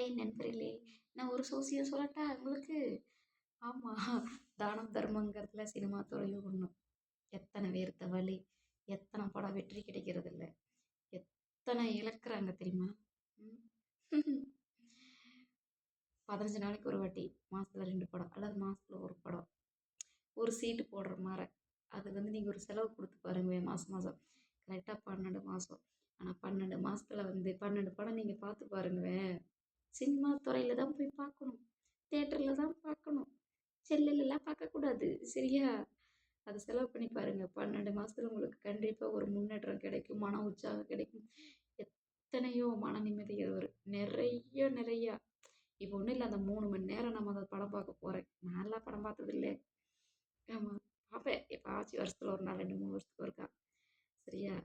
Hi நண்பர்களே! நான் ஒரு சோசியம் சொல்லட்டா உங்களுக்கு? ஆமா. தானம் தர்மங்கிறதுல சினிமா துறையும் ஒண்ணு. எத்தன பேர்த்த பலி, எத்தன படம் வெற்றி கிடைக்கிறதில்ல. எத்தன இழக்குறாங்க தெரியுமா? ம். 15 நாளைக்கு ஒரு வாட்டி, மாசத்துல 2 படம் அல்லது மாசத்துல 1 படம். ஒரு சீட்டு போடுற மார. அது நீங்க ஒரு செலவு குடுத்து பாருங்களேன் மாசம் மாசம். கரெக்ட்டா 12 மாசம். ஆனா 12 மாசத்துல 12 படம் நீங்க பார்த்து பாருங்களேன். சினிமா துறையில தான் போய் பார்க்கணும். தியேட்டர்ல தான் பார்க்கணும். செல்லுலலாம் பார்க்கக்கூடாது. சரியா? அத செலவு பண்ணி பாருங்க. 12 மாசத்துல உங்களுக்கு கண்டிப்பா ஒரு முன்னேற்றம் கிடைக்கும். மன உற்சாகம் கிடைக்கும். எத்தனையோ மன நிம்மதிகள் வரும். நெறைய நெறையா. இப்போ ஒண்ணும் இல்ல. அந்த 3 மணி நேரம் நம்ம அந்த படம் பார்க்க போறேன். நான்லாம் படம் பார்த்ததில்ல. ஆமா. பார்ப்பேன். எப்பயாச்சும் வருஷத்துல 1 நாள் 2, 3 வருஷத்துக்கு ஒருக்கா. சரியா?